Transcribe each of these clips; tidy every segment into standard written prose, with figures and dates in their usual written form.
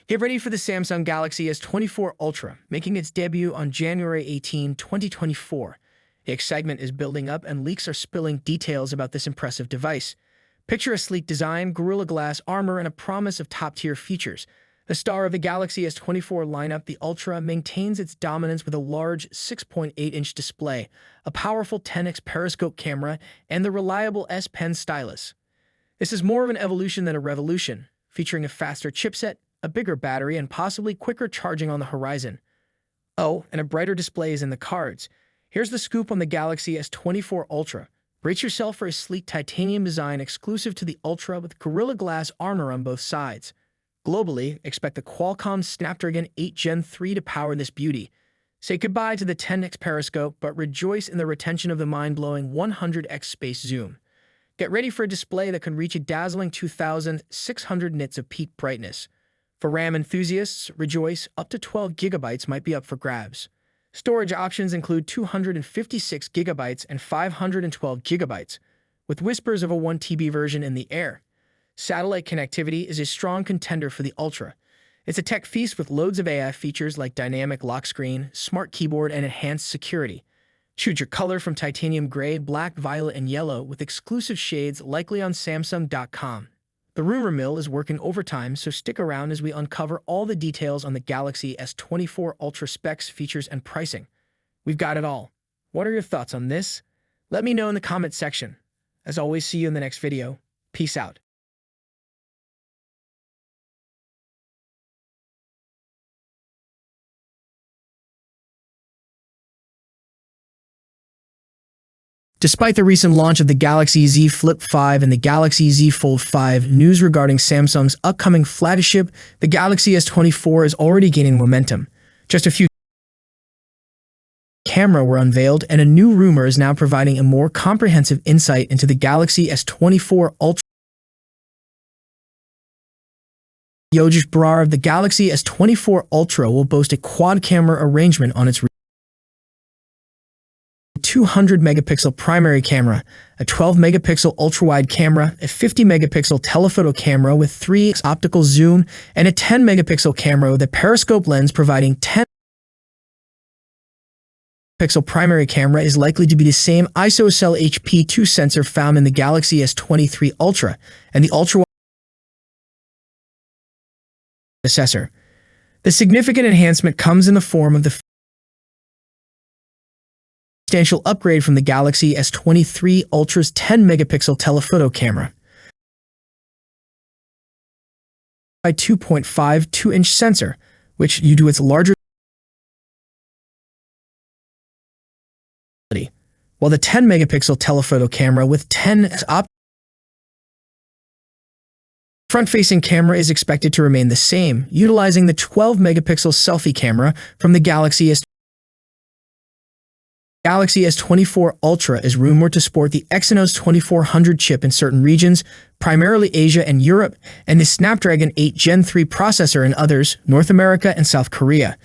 Get ready for the Samsung Galaxy S24 Ultra, making its debut on January 18, 2024. The excitement is building up and leaks are spilling details about this impressive device. Picture a sleek design, Gorilla Glass armor, and a promise of top-tier features. The star of the Galaxy S24 lineup, the Ultra, maintains its dominance with a large 6.8-inch display, a powerful 10x periscope camera, and the reliable S Pen stylus. This is more of an evolution than a revolution, featuring a faster chipset, a bigger battery, and possibly quicker charging on the horizon. Oh, and a brighter display is in the cards. Here's the scoop on the Galaxy S24 Ultra. Brace yourself for a sleek titanium design exclusive to the Ultra with Gorilla Glass armor on both sides. Globally, expect the Qualcomm Snapdragon 8 Gen 3 to power this beauty. Say goodbye to the 10x periscope, but rejoice in the retention of the mind-blowing 100x space zoom. Get ready for a display that can reach a dazzling 2,600 nits of peak brightness. For RAM enthusiasts, rejoice, up to 12 GB might be up for grabs. Storage options include 256 GB and 512 GB, with whispers of a 1 TB version in the air. Satellite connectivity is a strong contender for the Ultra. It's a tech feast with loads of AI features like dynamic lock screen, smart keyboard, and enhanced security. Choose your color from titanium gray, black, violet, and yellow with exclusive shades likely on Samsung.com. The rumor mill is working overtime, so stick around as we uncover all the details on the Galaxy S24 Ultra specs, features, and pricing. We've got it all. What are your thoughts on this? Let me know in the comment section. As always, see you in the next video. Peace out. Despite the recent launch of the Galaxy Z Flip 5 and the Galaxy Z Fold 5, news regarding Samsung's upcoming flagship, the Galaxy S24, is already gaining momentum. Just a few cameras were unveiled, and a new rumor is now providing a more comprehensive insight into the Galaxy S24 Ultra. Yogesh Brar of the Galaxy S24 Ultra will boast a quad-camera arrangement on its 200-megapixel primary camera, a 12-megapixel ultra-wide camera, a 50-megapixel telephoto camera with 3x optical zoom, and a 10-megapixel camera with a periscope lens providing 10-megapixel primary camera is likely to be the same ISOCELL HP2 sensor found in the Galaxy S23 Ultra and the ultra-wide predecessor. The significant enhancement comes in the form of the substantial upgrade from the Galaxy S23 Ultra's 10-megapixel telephoto camera. By 2.52-inch sensor, which due to its larger, while the 10-megapixel telephoto camera with 10x front-facing camera is expected to remain the same, utilizing the 12-megapixel selfie camera from the Galaxy S24 Ultra is rumored to sport the Exynos 2400 chip in certain regions, primarily Asia and Europe, and the Snapdragon 8 Gen 3 processor in others, North America and South Korea.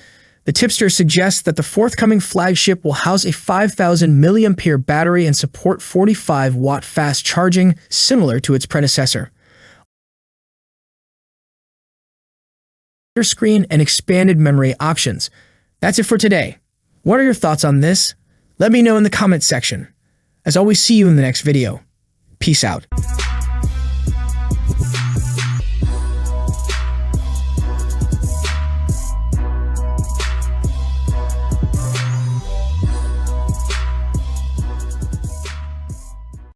The tipster suggests that the forthcoming flagship will house a 5,000 mAh battery and support 45-watt fast charging, similar to its predecessor. Screen and expanded memory options. That's it for today. What are your thoughts on this? Let me know in the comment section. As always, see you in the next video. Peace out.